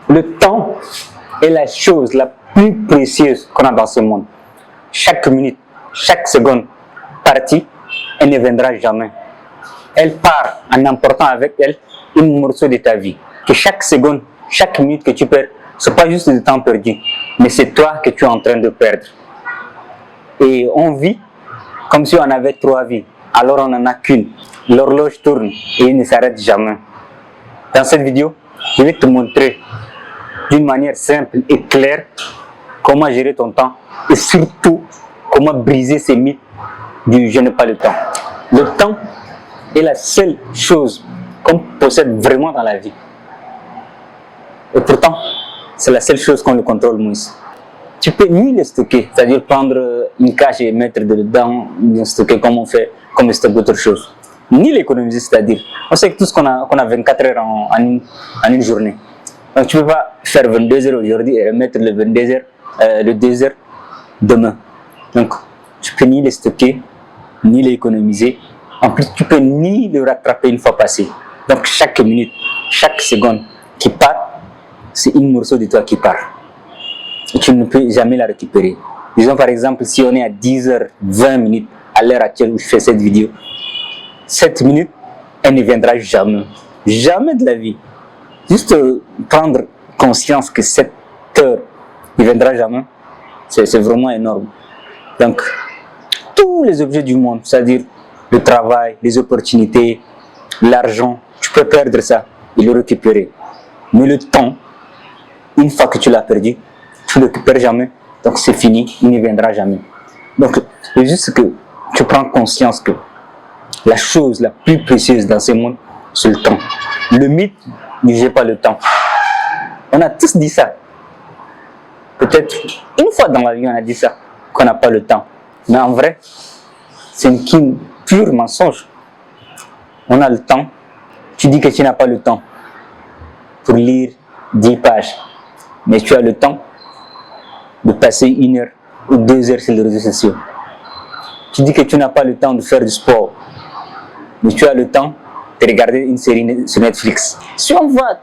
Le temps est la chose la plus précieuse qu'on a dans ce monde. Chaque minute, chaque seconde partie, elle ne viendra jamais. Elle part en emportant avec elle un morceau de ta vie. Que chaque seconde, chaque minute que tu perds, ce n'est pas juste du temps perdu, mais c'est toi que tu es en train de perdre. Et on vit comme si on avait 3 vies, alors on n'en a qu'une. L'horloge tourne et il ne s'arrête jamais. Dans cette vidéo, je vais te montrer d'une manière simple et claire comment gérer ton temps et surtout comment briser ces mythes du je n'ai pas le temps. Le temps est la seule chose qu'on possède vraiment dans la vie. Et pourtant, c'est la seule chose qu'on le contrôle moins. Tu peux ni le stocker, c'est-à-dire prendre une cache et mettre dedans, bien stocker comme on fait, comme stocker d'autres choses. Ni l'économiser, c'est-à-dire, on sait que tout ce qu'on a 24 heures en une journée. Donc tu ne peux pas faire 22 heures aujourd'hui et mettre le 22 heures, le 2 heures demain. Donc tu peux ni les stocker, ni les économiser. En plus, tu peux ni le rattraper une fois passé. Donc chaque minute, chaque seconde qui part, c'est une morceau de toi qui part. Et tu ne peux jamais la récupérer. Disons par exemple, si on est à 10h20 à l'heure actuelle où je fais cette vidéo, cette minute, elle ne viendra jamais. Jamais de la vie. Juste prendre conscience que cette heure ne viendra jamais, c'est vraiment énorme. Donc, tous les objets du monde, c'est-à-dire le travail, les opportunités, l'argent, tu peux perdre ça et le récupérer. Mais le temps, une fois que tu l'as perdu, tu ne le récupères jamais. Donc c'est fini, il ne viendra jamais. Donc, c'est juste que tu prends conscience que la chose la plus précieuse dans ce monde, c'est le temps. Le mythe du j'ai pas le temps. On a tous dit ça. Peut-être une fois dans la vie, on a dit ça, qu'on n'a pas le temps. Mais en vrai, c'est un pur mensonge. On a le temps. Tu dis que tu n'as pas le temps pour lire 10 pages. Mais tu as le temps de passer 1 heure ou 2 heures sur les réseaux sociaux. Tu dis que tu n'as pas le temps de faire du sport. Mais tu as le temps de regarder une série sur Netflix. Si on voit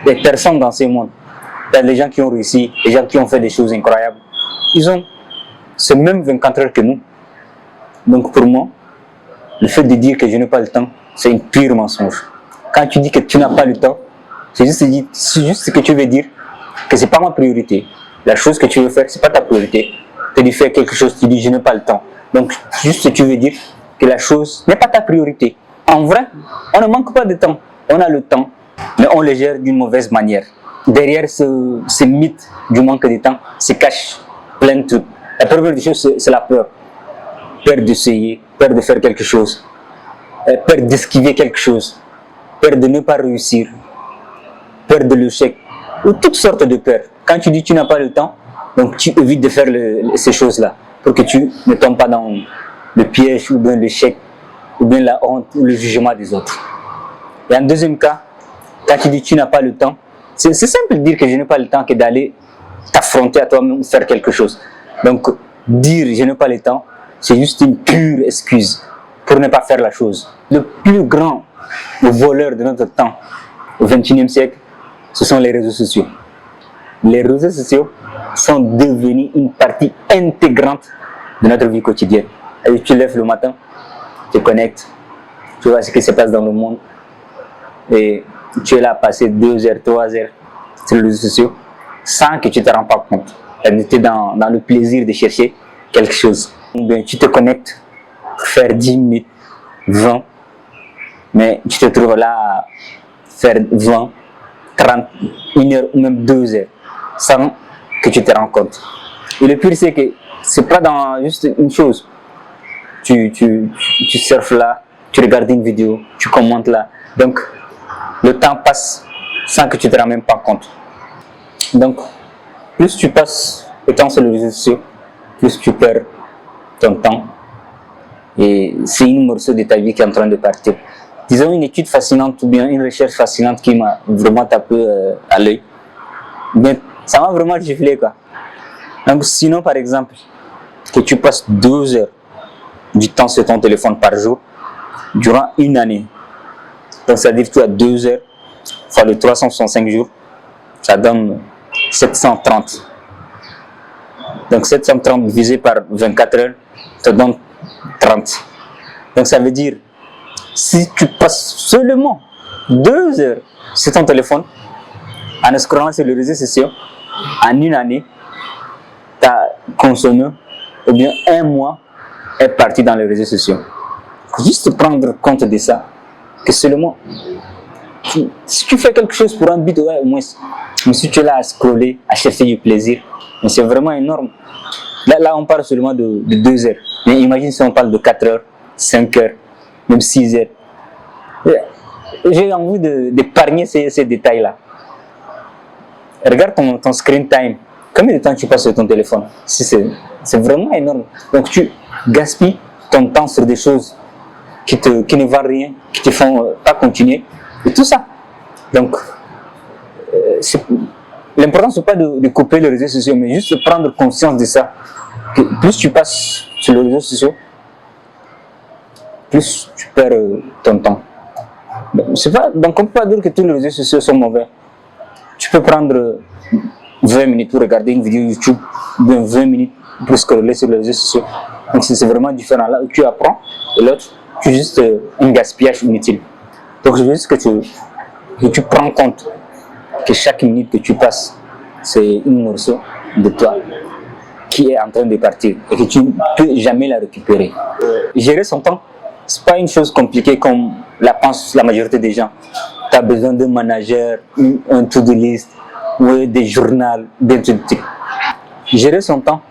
des personnes dans ce monde, il y a des gens qui ont réussi, des gens qui ont fait des choses incroyables, ils ont ce même 24 heures que nous. Donc pour moi, le fait de dire que je n'ai pas le temps, c'est un pur mensonge. Quand tu dis que tu n'as pas le temps, c'est juste que tu veux dire que ce n'est pas ma priorité. La chose que tu veux faire, ce n'est pas ta priorité. Tu dis faire quelque chose, tu dis je n'ai pas le temps. Donc juste tu veux dire que la chose n'est pas ta priorité. En vrai, on ne manque pas de temps. On a le temps, mais on le gère d'une mauvaise manière. Derrière ce mythe du manque de temps se cache plein de trucs. La première des choses, c'est la peur. Peur d'essayer, peur de faire quelque chose, peur d'esquiver quelque chose, peur de ne pas réussir, peur de l'échec, ou toutes sortes de peurs. Quand tu dis que tu n'as pas le temps, donc tu évites de faire ces choses-là, pour que tu ne tombes pas dans le piège, ou bien l'échec, ou bien la honte, ou le jugement des autres. Et en deuxième cas, quand tu dis que tu n'as pas le temps, c'est simple de dire que je n'ai pas le temps que d'aller t'affronter à toi-même ou faire quelque chose. Donc, dire je n'ai pas le temps, c'est juste une pure excuse pour ne pas faire la chose. Le plus grand voleur de notre temps au XXIe siècle, ce sont les réseaux sociaux. Les réseaux sociaux sont devenus une partie intégrante de notre vie quotidienne. Et tu lèves le matin, tu te connectes, tu vois ce qui se passe dans le monde et tu es là à passer 2 heures, 3 heures sur les réseaux sociaux sans que tu ne te rends pas compte. Tu es dans le plaisir de chercher quelque chose. Bien, tu te connectes pour faire 10 minutes, 20, mais tu te trouves là à faire 20, 30, 1 heure ou même 2 heures sans que tu te rends compte. Et le pire, c'est que c'est pas dans juste une chose. Tu surfes là, tu regardes une vidéo, tu commentes là. Donc, le temps passe sans que tu te rends même pas compte. Donc, plus tu passes le temps sur les réseaux sociaux, plus tu perds ton temps. Et c'est une morceau de ta vie qui est en train de partir. Disons une étude fascinante ou bien une recherche fascinante qui m'a vraiment tapé à l'œil. Mais ça m'a vraiment giflé, quoi. Donc, sinon, par exemple, que tu passes 2 heures du temps sur ton téléphone par jour durant une année. Donc, c'est-à-dire que tu as 2 heures fois les 365 jours, ça donne 730. Donc 730 divisé par 24 heures te donne 30. Donc ça veut dire, si tu passes seulement 2 heures sur ton téléphone, en scrollant sur les réseaux sociaux, en une année, tu as consommé, ou bien un mois est parti dans les réseaux sociaux. Juste prendre compte de ça, que seulement, si tu fais quelque chose pour un but, ouais, au moins, mais si tu es là à scroller, à chercher du plaisir, c'est vraiment énorme. Là, on parle seulement de 2 heures. Mais imagine si on parle de 4 heures, 5 heures, même 6 heures. J'ai envie d'épargner ces détails-là. Regarde ton screen time. Combien de temps tu passes sur ton téléphone? C'est vraiment énorme. Donc tu gaspilles ton temps sur des choses qui ne valent rien, qui te font pas continuer. Et tout ça. Donc, l'important, ce n'est pas de couper les réseaux sociaux, mais juste de prendre conscience de ça. Que plus tu passes sur les réseaux sociaux, plus tu perds ton temps. Donc, on ne peut pas dire que tous les réseaux sociaux sont mauvais. Tu peux prendre 20 minutes pour regarder une vidéo YouTube, bien 20 minutes pour scroller sur les réseaux sociaux. Donc c'est vraiment différent. Là où tu apprends, et l'autre, tu juste un gaspillage inutile. Donc je veux juste que tu prends compte que chaque minute que tu passes, c'est un morceau de toi qui est en train de partir et que tu ne peux jamais la récupérer. Gérer son temps, ce n'est pas une chose compliquée comme la pense la majorité des gens. Tu as besoin d'un manager, un to-do list, ou des journaux, des trucs. Gérer son temps,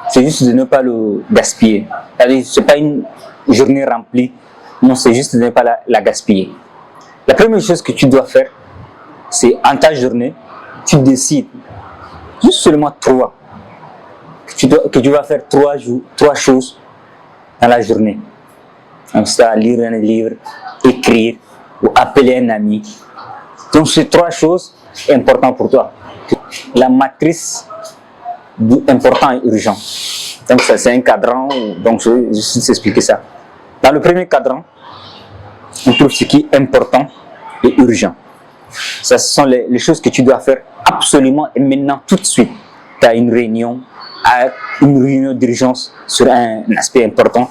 c'est juste de ne pas le gaspiller. Ce n'est pas une journée remplie, non, c'est juste de ne pas la gaspiller. La première chose que tu dois faire, c'est en ta journée, tu décides juste seulement 3. Que tu vas faire 3 choses dans la journée. Comme ça, lire un livre, écrire ou appeler un ami. Donc, ces 3 choses importantes pour toi. La matrice du important et urgent. Donc, ça, c'est un cadran. Donc, je vais juste expliquer ça. Dans le premier cadran, on trouve ce qui est important et urgent. Ça, ce sont les choses que tu dois faire absolument et maintenant, tout de suite. Tu as une réunion d'urgence sur un aspect important,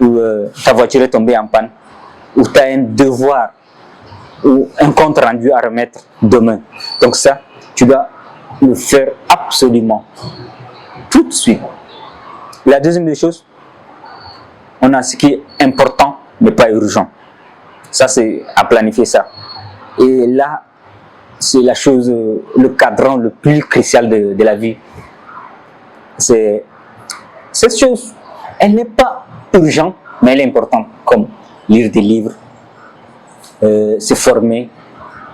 ou ta voiture est tombée en panne, ou tu as un devoir ou un compte rendu à remettre demain. Donc ça, tu dois le faire absolument tout de suite. La deuxième des choses, on a ce qui est important mais pas urgent. Ça, c'est à planifier ça. Et là, c'est la chose, le cadran le plus crucial de la vie. C'est cette chose, elle n'est pas urgente, mais elle est importante, comme lire des livres, se former,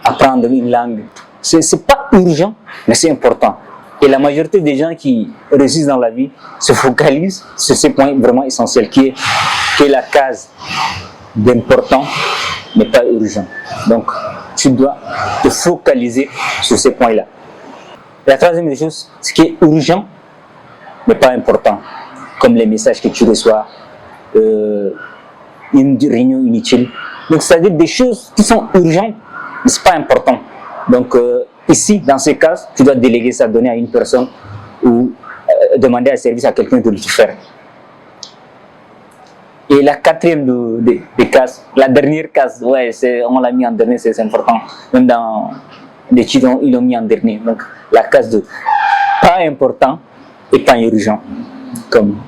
apprendre une langue. C'est pas urgent, mais c'est important. Et la majorité des gens qui réussissent dans la vie se focalisent sur ces points vraiment essentiels, qui est la case d'important, mais pas urgent. Donc, tu dois te focaliser sur ces points-là. La troisième des choses, ce qui est urgent, mais pas important, comme les messages que tu reçois, une réunion inutile. Donc, c'est-à-dire des choses qui sont urgentes, mais ce n'est pas important. Donc, ici, dans ces cas, tu dois déléguer ça, donner à une personne ou demander un service à quelqu'un de le faire. Et la quatrième des cases, la dernière case, ouais, on l'a mis en dernier, c'est important. Même dans les titres, ils l'ont mis en dernier. Donc, la case de pas important et pas urgent. Comme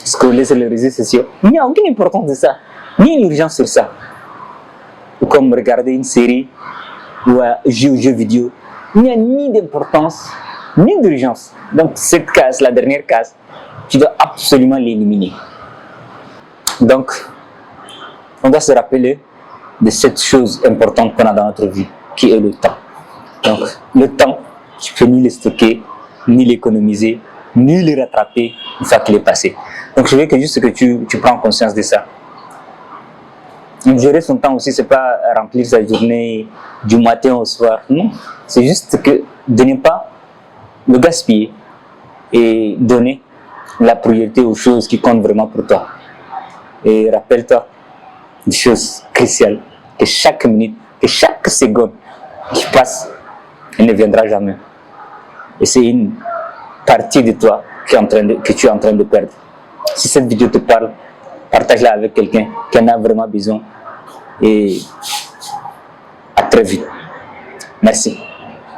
scroller sur les réseaux sociaux. Il n'y a aucune importance de ça, ni une urgence sur ça. Ou comme regarder une série ou jouer aux jeux vidéo. Il n'y a ni d'importance, ni d'urgence. Donc, cette case, la dernière case, tu dois absolument l'éliminer. Donc, on doit se rappeler de cette chose importante qu'on a dans notre vie, qui est le temps. Donc, le temps, tu peux ni le stocker, ni l'économiser, ni le rattraper une fois qu'il est passé. Donc, je veux que juste que tu prends conscience de ça. Gérer son temps aussi, c'est pas remplir sa journée du matin au soir. Non, c'est juste que de ne pas le gaspiller et donner la priorité aux choses qui comptent vraiment pour toi. Et rappelle-toi des choses cruciales, que chaque minute, que chaque seconde qui passe elle ne viendra jamais. Et c'est une partie de toi que tu es en train de perdre. Si cette vidéo te parle, partage-la avec quelqu'un qui en a vraiment besoin. Et à très vite. Merci.